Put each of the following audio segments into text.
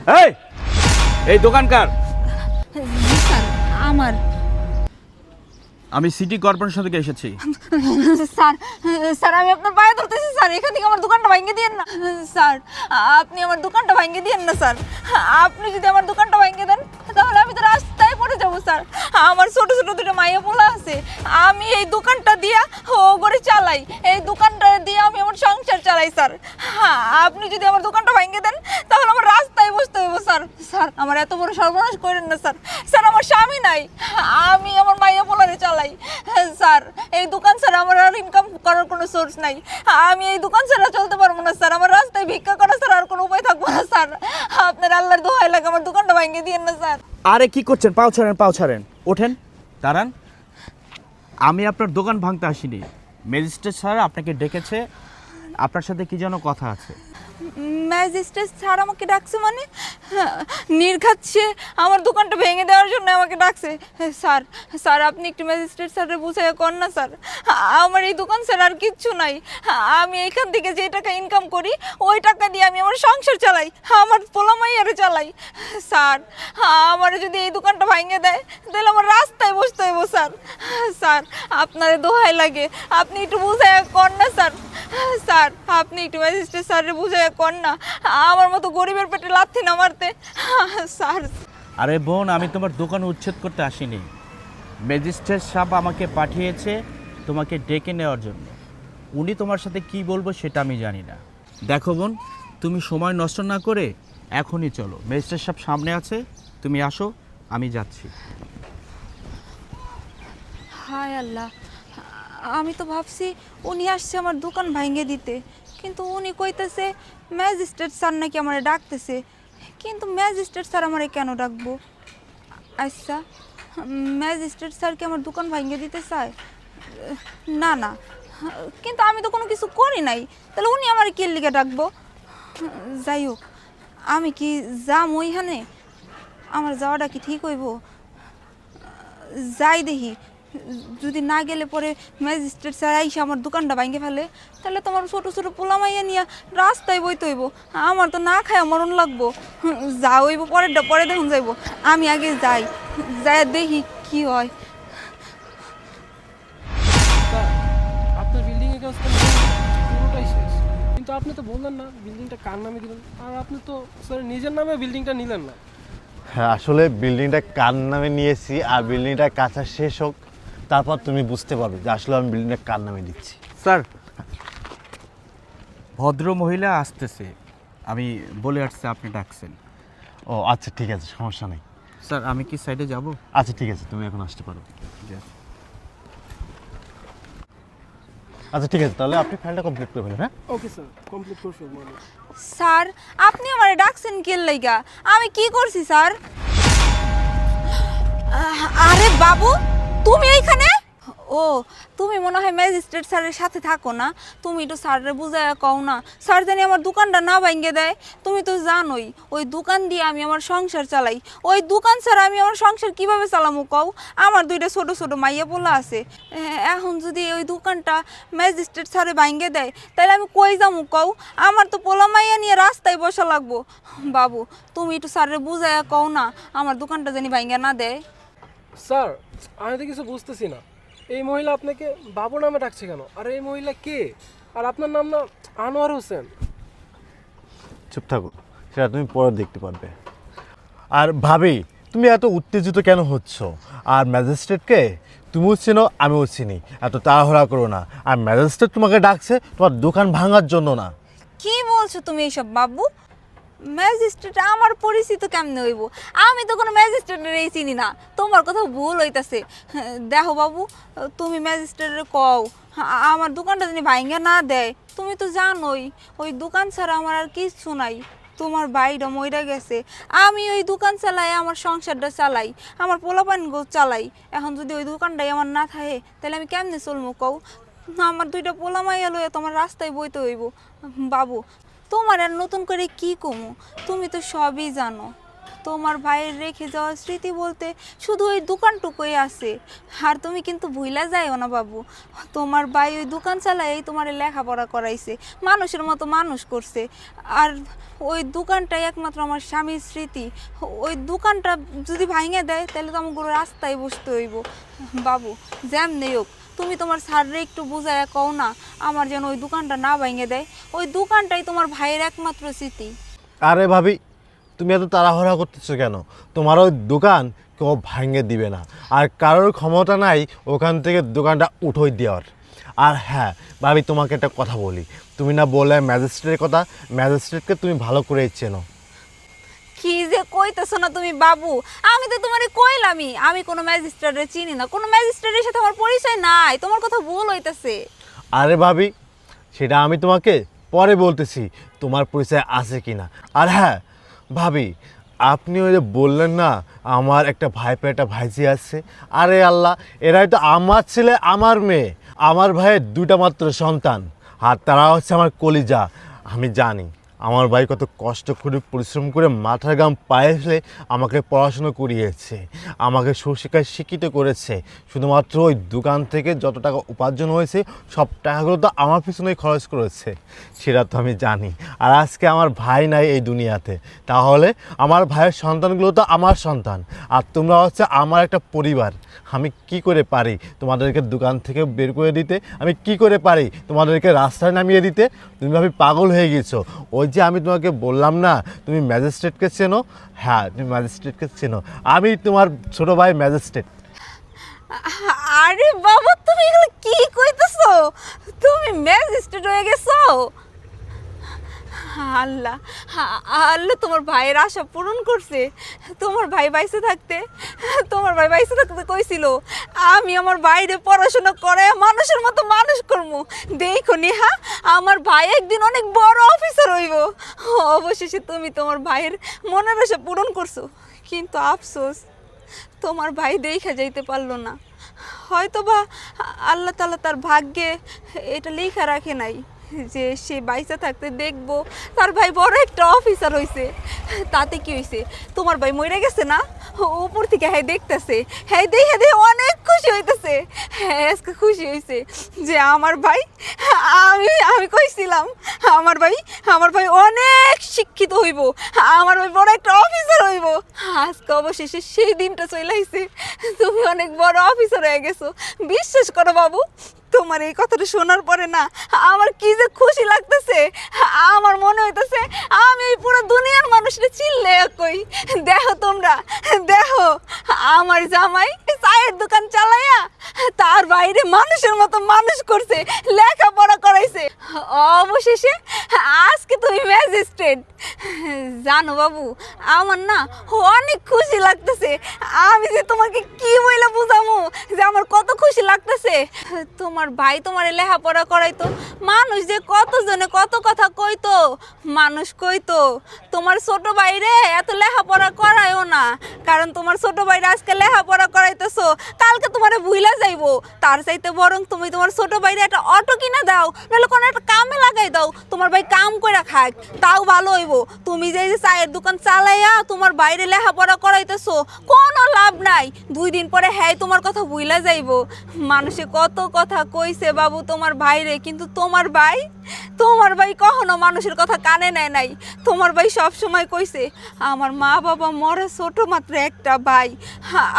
এই এই দোকানকার জি স্যার, আমার। আমি সিটি কর্পোরেশন থেকে এসেছি। স্যার স্যার আমি আপনার পায়ে ধরতেছি স্যার, এখান থেকে আমার দোকানটা ভাঙিয়ে দিয়েন না স্যার। আপনি আমার দোকানটা ভাঙিয়ে দিয়েন না স্যার। আপনি যদি আমার দোকানটা ভাঙিয়ে দেন তাহলে আমি তো রাস্তায় পড়ে যাবো স্যার। আমার ছোট ছোট দুটো মাইয়া পোলা আছে, আমি এই দোকানটা দিয়া ও করে চালাই, এই দোকানটা দিয়ে আমি আমার সংসার চালাই স্যার। আপনি যদি আমার দোকানটা ভাঙিয়ে দেন তাহলে আমার রাস্তায় বসতে হইব স্যার। স্যার আমার এত বড় সর্বনাশ করেন না স্যার। স্যার আমার স্বামী নাই, আমি আমার মাইয়া পোলারে চালাই স্যার। এই দোকান ছাড়া আমার আর ইনকাম করার কোনো সোর্স নাই, আমি এই দোকান ছাড়া চলতে পারবো না স্যার। আমার রাস্তায় ভিক্ষা করা স্যার আর কোনো উপায় থাকবো না স্যার। আপনার আল্লাহর দোহাই লাগে আমার দোকানটা ভাঙিয়ে দিয়েন না স্যার। আরে কি করছেন? পাও ছাড়েন, পাও ছাড়েন, ওঠেন, দাঁড়ান। আমি আপনার দোকান ভাঙতে আসিনি, ম্যাজিস্ট্রেট স্যার আপনাকে ডেকেছে, আপনার সাথে কি যেন কথা আছে। ম্যাজিস্ট্রেট স্যার আমাকে ডাকছে মানে? নির্ঘাত সে আমার দোকানটা ভেঙে দেওয়ার জন্য আমাকে ডাকছে। স্যার স্যার আপনি একটু ম্যাজিস্ট্রেট স্যারের বুঝাইয়া কর না স্যার। আমার এই দোকান স্যার আর কিচ্ছু নাই, আমি এইখান থেকে যে টাকা ইনকাম করি ওই টাকা দিয়ে আমি আমার সংসার চালাই, আমার পোলামাইয়ারে চালাই স্যার। আমার যদি এই দোকানটা ভেঙে দেয় তাহলে আমার রাস্তায় বসতে হইব স্যার। স্যার আপনার দোহাই লাগে, আপনি একটু বুঝাইয়া কর না স্যার। স্যার আপনি একটু ম্যাজিস্ট্রেট স্যারের বুঝাইয়া কর না, আমার মতো গরিবের পেটে লাথি না মারতে স্যার। আরে বোন, আমি তোমার দোকান উচ্ছেদ করতে আসিনি, ম্যাজিস্ট্রেট সাহেব আমাকে পাঠিয়েছে তোমাকে ডেকে নেওয়ার জন্য। উনি তোমার সাথে কি বলবো সেটা আমি জানি না। দেখো বোন, তুমি সময় নষ্ট না করে এখনই চলো, ম্যাজিস্ট্রেট সাহেব সামনে আছে, তুমি আসো, আমি যাচ্ছি। হায় আল্লাহ, আমি তো ভাবছি উনি আসছে আমার দোকান ভাঙিয়ে দিতে, কিন্তু উনি কইতেছে ম্যাজিস্ট্রেট স্যার নাকি আমারে ডাকতেছে। কিন্তু ম্যাজিস্ট্রেট স্যার আমারে কেন ডাকবো? আচ্ছা, ম্যাজিস্ট্রেট স্যার কি আমার দোকান ভাঙিয়ে দিতে চায়? না না, কিন্তু আমি তো কোনো কিছু করি নাই, তাহলে উনি আমার কি লিগে ডাকবো? যাই হোক, আমি কি যাম ওইখানে? আমার যাওয়াটা কি ঠিক হইব? যাই দেখি, যদি না গেলে পরে ম্যাজিস্ট্রেট স্যার আইসে আমার দোকানটা ভাঙে ফেলে, তাহলে তোমার ছোটো ছোটো পোলামাইয়া নিয়ে রাস্তায় বইতে হইব, আমার তো না খায় মরণ লাগবো। যা হইব পরেরটা পরে দেখুন যাইব, আমি আগে যাই, যাই দেখি কি হয়। আপনার বিল্ডিং এর কাজ তো পুরোটাই শেষ, কিন্তু আপনি তো বললেন না বিল্ডিংটা কার নামে দিবেন, আর আপনি তো স্যার নিজের নামে বিল্ডিংটা নিলেন না। হ্যাঁ, আসলে বিল্ডিংটা কার নামে নিয়েছি আর বিল্ডিংটা কাঁচা শেষ হোক, তারপর তুমি বুঝতে পারবে যে আসলে আমি বিল্ডিংটা কার নামে দিচ্ছি। স্যার, ভদ্র মহিলা আসতেছে, আমি বলে আসছি আপনি ডাকছেন। ও আচ্ছা, ঠিক আছে, সমস্যা নেই। স্যার আমি কি সাইডে যাব? আচ্ছা ঠিক আছে, তুমি এখন আসতে পারো। আচ্ছা ঠিক আছে, তাহলে আপনি ফাইলটা কমপ্লিট করে ফেলেন। হ্যাঁ, ওকে স্যার, কমপ্লিট করে ফেলবো আমি। স্যার আপনি আমারে ডাকছেন কে লাইগা? আমি কি করছি স্যার? আরে বাবু, তুমি এইখানে? ও, তুমি মনে হয় ম্যাজিস্ট্রেট স্যারের সাথে থাকো না? তুমি একটু স্যারের বুঝাইয়া কও না, স্যার জানি আমার দোকানটা না ভাঙিয়ে দেয়। তুমি তো জানোই ওই দোকান দিয়ে আমি আমার সংসার চালাই, ওই দোকান ছাড়া আমি আমার সংসার কিভাবে চালামু কও? আমার দুইটা ছোট ছোট মাইয়া পোলা আছে, এখন যদি ওই দোকানটা ম্যাজিস্ট্রেট স্যারে ভাঙিয়ে দেয় তাহলে আমি কই যামু কও? আমার তো পোলা মাইয়া নিয়ে রাস্তায় বসা লাগবো। বাবু তুমি একটু স্যারের বুঝাইয়া কও না, আমার দোকানটা জানি ভাঙিয়ে না দেয়। স্যার আমি তো কিছু বুঝতেছি না, এই মহিলা আপনাকে বাবু নামে ডাকছে কেন? আর এই মহিলা কে? আর আপনার নাম না আনোয়ার হোসেন? চুপ থাকো, সেটা তুমি পরে দেখতে পারবে। আর ভাবি, তুমি এত উত্তেজিত কেন হচ্ছ? আর ম্যাজিস্ট্রেটকে তুমিও চেনো, আমিও চিনি, এত তাড়াহুড়া করো না। আর ম্যাজিস্ট্রেট তোমাকে ডাকছে তোমার দোকান ভাঙার জন্য না। কি বলছো তুমি এইসব বাবু? ম্যাজিস্ট্রেট আমার পরিচিত কেমনে হইব? আমি তো কোনো ম্যাজিস্ট্রেটেরই চিনি না, তোমার কথা ভুল হইতাছে। দেখো বাবু, তুমি ম্যাজিস্ট্রেটের কও আমার দোকানটা যদি ভাঙ্গা না দেয়। তুমি তো জানোই ওই দোকান ছাড়া আমার আর কিচ্ছু নাই, তোমার বাইরে মইরা গেছে, আমি ওই দোকান চালাই, আমার সংসারটা চালাই, আমার পোলাপানগো চালাই। এখন যদি ওই দোকানটাই আমার না থাকে তাহলে আমি কেমনে চলবো কও? আমার দুইটা পোলা মাইয়া লইয়া তোমার রাস্তায় বইতে হইব। বাবু তোমার আর নতুন করে কি কমু, তুমি তো সবই জানো। তোমার ভাইয়ের রেখে যাওয়া স্মৃতি বলতে শুধু ওই দোকানটুকুই আছে। আর তুমি কিন্তু ভুইলা যাইও না বাবু, তোমার ভাই ওই দোকান চালায় তোমার লেখাপড়া করাইছে, মানুষের মতো মানুষ করছে। আর ওই দোকানটাই একমাত্র আমার স্বামীর স্মৃতি। ওই দোকানটা যদি ভাঙে দেয় তাহলে তো আমার রাস্তায় বসতে হইব। বাবু যেমনি হোক তুমি তোমার স্যাররে একটু বুঝাইয়া কও না, আমার যেন ওই দোকানটা না ভাঙে দেয়। ওই দোকানটাই তোমার ভাইয়ের একমাত্র স্মৃতি। আরে ভাবি, তুমি এত তাড়াহুড়া করতেছো কেন? তোমার ওই দোকান কেউ ভাঙে দিবে না, আর কারোর ক্ষমতা নাই ওখান থেকে দোকানটা উঠোই দেওয়ার। আর হ্যাঁ ভাবি, তোমাকে একটা কথা বলি, তুমি না বলে ম্যাজিস্ট্রেটের কথা, ম্যাজিস্ট্রেটকে তুমি ভালো করে চেনো। কি যে কইতেছো না তুমি বাবু, আমি তো তোমারে কইলামই আমি কোনো ম্যাজিস্ট্রেটে চিনি না, কোনো ম্যাজিস্ট্রেটের সাথে আমার পরিচয় নাই, তোমার কথা ভুল হইতাছে। আরে ভাবি, সেটা আমি তোমাকে পরে বলতেছি তোমার পরিচয় আছে কি না। আর হ্যাঁ ভাবি, আপনি ওই যে বললেন না আমার একটা ভাইপো একটা ভাইজি আছে, আরে আল্লাহ, এরাই তো আমার ছেলে আমার মেয়ে, আমার ভাইয়ের দুটা মাত্র সন্তান, আর তারা হচ্ছে আমার কলিজা। আমি জানি আমার ভাই কত কষ্ট করে পরিশ্রম করে মাথার ঘাম পায়ে ফেলে আমাকে পড়াশুনো করিয়েছে, আমাকে সুশিক্ষায় শিক্ষিত করেছে। শুধুমাত্র ওই দোকান থেকে যত টাকা উপার্জন হয়েছে সব টাকাগুলো তো আমার পিছনেই খরচ করেছে, সেটা তো আমি জানি। আর আজকে আমার ভাই নাই এই দুনিয়াতে, তাহলে আমার ভাইয়ের সন্তানগুলো তো আমার সন্তান, আর তোমরা হচ্ছে আমার একটা পরিবার। আমি কি করে পারি তোমাদেরকে দোকান থেকে বের করে দিতে? আমি কি করে পারি তোমাদেরকে রাস্তায় নামিয়ে দিতে? তুমি ভাবি পাগল হয়ে গেছো। ওই যে আমি তোমাকে বললাম না তুমি ম্যাজিস্ট্রেটকে চেনো, হ্যাঁ তুমি ম্যাজিস্ট্রেটকে চেনো, আমি তোমার ছোট ভাই ম্যাজিস্ট্রেট। আরে বাবা তুমি এগুলো কি কইতেছো? তুমি ম্যাজিস্ট্রেট হয়ে গেছো? আল্লাহ, আল্লাহ তোমার ভাইয়ের আশা পূরণ করছে। তোমার ভাই বাইসে থাকতে, তোমার ভাই বাইসে থাকতে কইছিল আমি আমার বাইরে পড়াশোনা করে মানুষের মতো মানুষ করবো। দেখো নেহা, আমার ভাই একদিন অনেক বড় অফিসার হইব। অবশেষে তুমি তোমার ভাইয়ের মনের আশা পূরণ করছো, কিন্তু আফসোস তোমার ভাই দেখা যাইতে পারলো না। হয়তো বা আল্লাহ তাআলা তার ভাগ্যে এটা লেখা রাখে নাই যে সে বাইসা থাকতে দেখবো তার ভাই বড় একটা অফিসার হইছে। তাতে কি হইছে, তোমার ভাই মরে গেছে না, উপর থেকে হ্যাঁ দেখতেছে, হ্যাঁ দেখে দেখে অনেক খুশি হইতেছে। হ্যাঁ আজকে খুশি হয়েছে যে আমার ভাই, আমি আমি কইছিলাম আমার ভাই অনেক শিক্ষিত হইব, আমার ভাই বড় একটা অফিসার হইব। আজকে অবশেষে সেই দিনটা চলে আইছে, তুমি অনেক বড় অফিসার হয়ে গেছো। বিশ্বাস করো বাবু, তোমার এই কথাটা শোনার পরে না আমার কি যে খুশি লাগতেছে। আমার মনে হইতেছে আমি এই পুরো দুনিয়ার মানুষরে চিল্লে কই, দেখো তোমরা দেখো আমার জামাই চায়ের দোকান চালাইয়া তার বাইরে মানুষের মতো মানুষ করছে, লেখাপড়া করাইছে, অবশেষে আজকে তুমি ম্যাজিস্ট্রেট। জানো বাবু, আমার না অনেক খুশি লাগতেছে। আমি যে তোমাকে কি বইলা বুঝামু যে আমার কত খুশি লাগতেছে। তোমার ভাই তোমার লেখাপড়া করাইতো, মানুষ যে কতজনে কত কথা কইতো, মানুষ কইতো তোমার ছোট ভাইরে এত লেখাপড়া করায়ও না, কারণ তোমার ছোট ভাইরে আজকে লেখাপড়া করাইতেছো, কালকে তোমারে ভুইলা যাইবো। তার চাইতে বরং তুমি তোমার ছোট ভাইরে একটা অটো কিনা দাও, নাহলে কোনো একটা কামে লাগাই দাও, তোমার ভাই কাম কইরা খাক, তাও ভালো হইব। তুমি যে চায়ের দোকান চালাইয়া তোমার বাইরে লেখাপড়া করাইতেছো, কোনো লাভ নাই। 2 দিন পরে হ্যাঁ তোমার কথা ভুইলা যাইবো। মানুষে কত কথা কইছে বাবু তোমার ভাইরে, কিন্তু তোমার ভাই কখনো মানুষের কথা কানে নেয় নাই। তোমার ভাই সব সময় কইছে আমার মা বাবা মরে ছোট মাত্র একটা ভাই,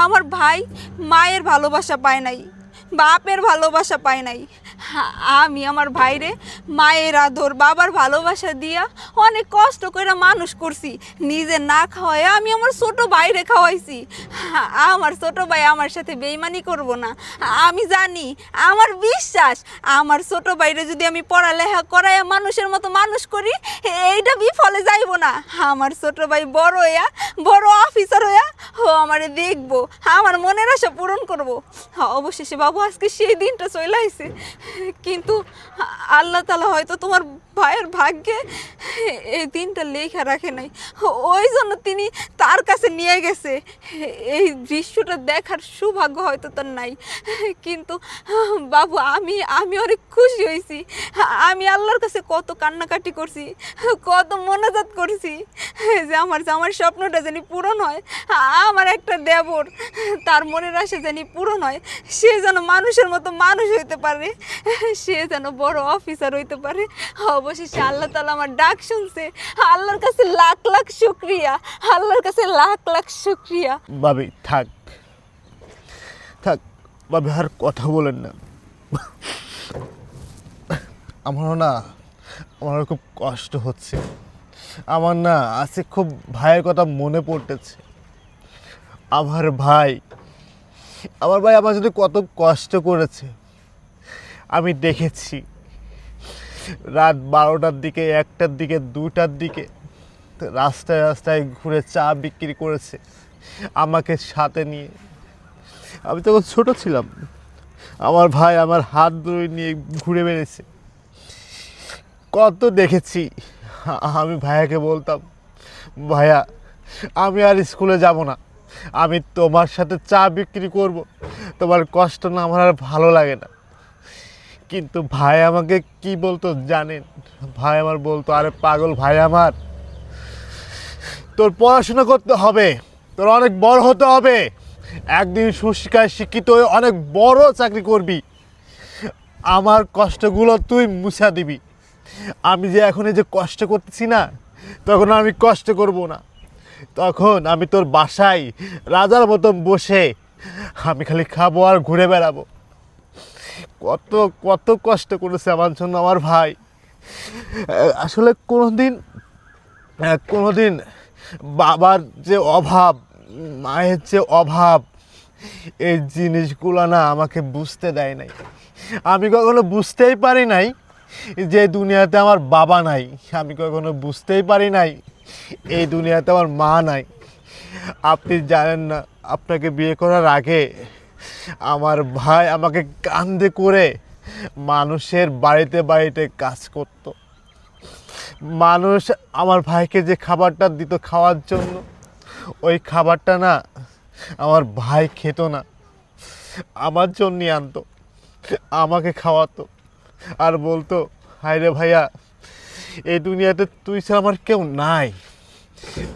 আমার ভাই মায়ের ভালোবাসা পায় নাই, বাপের ভালোবাসা পায় নাই। আমি আমার ভাইরে মায়ের আদর বাবার ভালোবাসা দিয়া অনেক কষ্ট করে মানুষ করছি, নিজে না খাওয়াই আমি আমার ছোট ভাইরে খাওয়াইছি। আমার ছোট ভাই আমার সাথে বেইমানি করব না, আমি জানি, আমার বিশ্বাস আমার ছোট ভাইরে যদি আমি পড়ালেখা করাই মানুষের মতো মানুষ করি, এইটা বিফলে যাইব না। আমার ছোট ভাই বড় অফিসার হইয়া আমারে দেখবো, আমার মনের আশা পূরণ করব। অবশেষে বাবু আজকে সেই দিনটা চলে আইছে কিন্তু আল্লাহ তাআলা হয়তো তোমার ভাইয়ের ভাগ্যে এই দিনটা লেখা রাখে নাই, ওই জন্য তিনি তার কাছে নিয়ে গেছে। এই দৃশ্যটা দেখার সৌভাগ্য হয়তো তার নাই, কিন্তু বাবু আমি অনেক খুশি হয়েছি। আমি আল্লাহর কাছে কত কান্নাকাটি করছি, কত মোনাজাত করছি যে আমার জামার স্বপ্নটা জানি পূরণ হয়, আমার একটা দেবর তার মনের আশা জানি পূরণ হয়, সে যেন মানুষের মতো মানুষ হইতে পারে, সে যেন বড় অফিসার হইতে পারে। অবশেষে আল্লাহ তাআলা আমার ডাক শুনছে। আল্লাহর কাছে লাখ লাখ শুকরিয়া, আল্লাহর কাছে লাখ লাখ শুকরিয়া। ভাবি থাক থাক ভাবি, আর কথা বলেন না। আমারও না, আমারও খুব কষ্ট হচ্ছে। আমার না আজকে খুব ভাইয়ের কথা মনে পড়তেছে। আমার ভাই আমার জন্য কত কষ্ট করেছে আমি দেখেছি। রাত 12টার দিকে, 1টার দিকে, 2টার দিকে রাস্তায় রাস্তায় ঘুরে চা বিক্রি করেছে আমাকে সাথে নিয়ে। আমি তখন ছোট ছিলাম, আমার ভাই আমার হাত ধরে নিয়ে ঘুরে বেড়েছে। কত দেখেছি। আমি ভাইয়াকে বলতাম, ভাইয়া আমি আর স্কুলে যাব না, আমি তোমার সাথে চা বিক্রি করব, তোমার কষ্ট না আমার আর ভালো লাগে না। কিন্তু ভাই আমাকে কি বলতো জানেন? ভাই আমার বলতো, আরে পাগল ভাই আমার, তোর পড়াশোনা করতে হবে, তোর অনেক বড় হতে হবে, একদিন সুশিক্ষায় শিক্ষিত হয়ে অনেক বড় চাকরি করবি, আমার কষ্টগুলো তুই মুছা দিবি। আমি যে এখন এই যে কষ্ট করতেছি না, তখন আমি কষ্ট করব না, তখন আমি তোর বাসায় রাজার মতন বসে আমি খালি খাবো আর ঘুরে বেড়াবো। কত কত কষ্ট করেছে আমার জন্য আমার ভাই। আসলে কোনোদিন বাবার যে অভাব, মায়ের যে অভাব, এই জিনিসগুলো না আমাকে বুঝতে দেয় নাই। আমি কখনো বুঝতেই পারি নাই যে দুনিয়াতে আমার বাবা নাই। আমি কখনো বুঝতেই পারি নাই এই দুনিয়াতে আমার মা নাই। আপনি জানেন না, আপনাকে বিয়ে করার আগে আমার ভাই আমাকে কাঁধে করে মানুষের বাড়িতে বাড়িতে কাজ করত। মানুষ আমার ভাইকে যে খাবারটা দিত খাওয়ার জন্য, ওই খাবারটা না আমার ভাই খেত না, আমার জন্যই আনতো, আমাকে খাওয়াতো আর বলতো, হায় রে ভাইয়া, এই দুনিয়াতে তুই ছাড়া আমার কেউ নাই,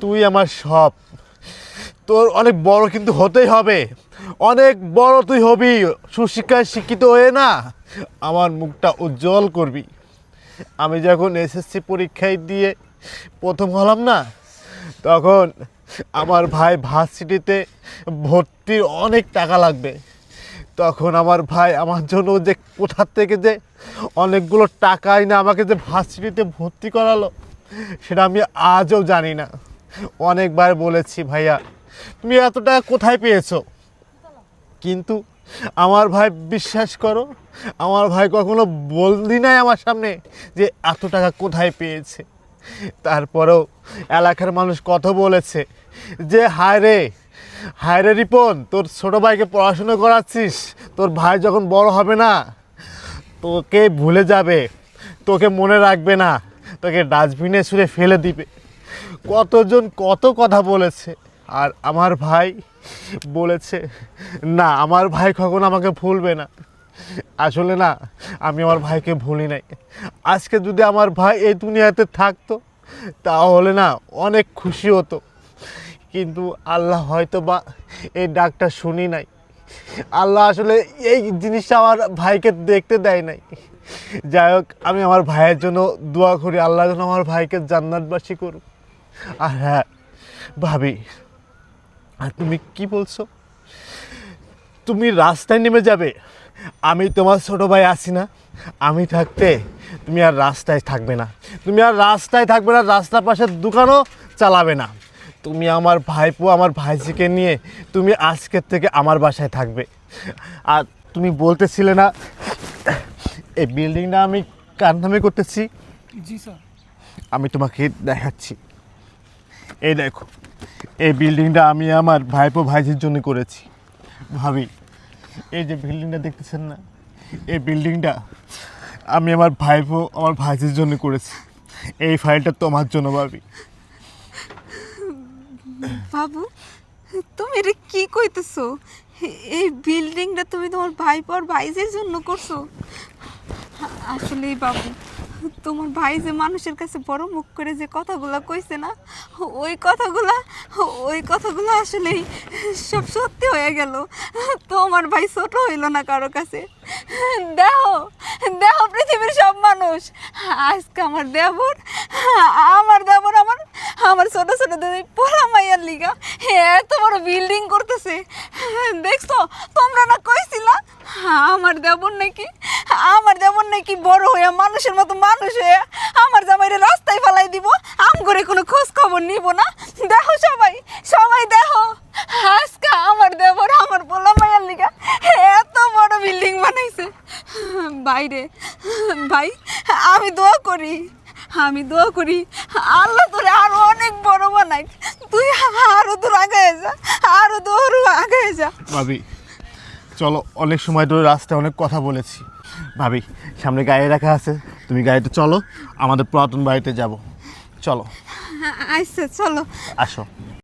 তুই আমার সব, তোর অনেক বড় কিন্তু হতেই হবে, অনেক বড় তুই হবি, সুশিক্ষায় শিক্ষিত হয়ে না আমার মুখটা উজ্জ্বল করবি। আমি যখন এসএসসি পরীক্ষায় দিয়ে প্রথম হলাম না, তখন আমার ভাই ভার্সিটিতে ভর্তির অনেক টাকা লাগবে। তখন আমার ভাই আমার জন্য যে কোথা থেকে যে অনেকগুলো টাকা এনে আমাকে যে ভার্সিটিতে ভর্তি করালো, সেটা আমি আজও জানি না। অনেকবার বলেছি, ভাইয়া তুমি এত টাকা কোথায় পেয়েছো? কিন্তু আমার ভাই, বিশ্বাস করো, আমার ভাই কখনো বললি নাই আমার সামনে যে এত টাকা কোথায় পেয়েছে। তারপরেও এলাকার মানুষ কত বলেছে যে, হায় রে রিপন, তোর ছোটো ভাইকে পড়াশুনো করাচ্ছিস, তোর ভাই যখন বড় হবে না তোকে ভুলে যাবে, তোকে মনে রাখবে না, তোকে ডাস্টবিনে ছুঁড়ে ফেলে দিবে। কতজন কত কথা বলেছে। আর আমার ভাই বলেছে, না আমার ভাই কখনো আমাকে ভুলবে না। আসলে না, আমি আমার ভাইকে ভুলি নাই। আজকে যদি আমার ভাই এই দুনিয়াতে থাকতো তাহলে না অনেক খুশি হতো, কিন্তু আল্লাহ হয়তো বা এই ডাকটা শুনি নাই। আল্লাহ আসলে এই জিনিসটা আমার ভাইকে দেখতে দেয় নাই। যাই হোক, আমি আমার ভাইয়ের জন্য দোয়া করি, আল্লাহ যেন আমার ভাইকে জান্নাতবাসী করুক। আর হ্যাঁ ভাবি, আর তুমি কি বলছো? তুমি রাস্তায় নেমে যাবে? আমি তোমার ছোটো ভাই আছি না, আমি থাকতে তুমি আর রাস্তায় থাকবে না, তুমি আর রাস্তায় থাকবে না, রাস্তার পাশের দোকানও চালাবে না। তুমি আমার ভাইপো, আমার ভাইজিকে নিয়ে তুমি আজকের থেকে আমার বাসায় থাকবে। আর তুমি বলতেছিলে না এই বিল্ডিংটা আমি কার নামে করতেছি? জি স্যার। আমি তোমাকে দেখাচ্ছি, এই দেখো, এই বিল্ডিংটা আমি আমার ভাইপো ভাইজির জন্য করেছি। ভাবি, এই যে বিল্ডিংটা দেখতেছেন না, এই বিল্ডিংটা আমি আমার ভাইপো আমার ভাইজির জন্য করেছি। এই ফাইলটা তোমার জন্য ভাবি। বাবু, তুমি এটা কি কইতেছো? এই বিল্ডিংটা তুমি তোমার ভাইপোর ভাইজের জন্য করছো? আসলেই বাবু, তোমার ভাই যে মানুষের কাছে বড় মুখ করে যে কথাগুলো কইছে না, ওই কথাগুলো আসলেই সব সত্যি হয়ে গেল। তোমার ভাই ছোট হইল না কারো কাছে। দেখো দেখো পৃথিবীর সব মানুষ আজকে আমার দেবর আমার ছোট ছোট দুই পোলা মাইয়ার লিগা এত বড় বিল্ডিং করতেছে। দেখছো, তোমরা না কইছিলা আমার দেবর নাকি বড় হইয়া মানুষের মতো মানুষ হয়ে আমার জামাইরে রাস্তায় ফেলাই দিব, আম করে কোনো খোঁজ খবর নিব না। দেখো সবাই দেখো, আজকে আমার দেবর আমার পোলা মাইয়ার লিগা এত বড় বিল্ডিং বানাইছে। ভাই, আমি দোয়া করি আল্লাহ তোরে আরো অনেক বড় বানাই, তুই আরো দূর আগে যা। ভাবি চলো, অনেক সময় ধরে রাস্তায় অনেক কথা বলেছি। ভাবি সামনে গাড়ি রাখা আছে, তুমি গাড়িতে চলো, আমাদের পুরাতন বাড়িতে যাব। চলো আচ্ছা চলো। আসো।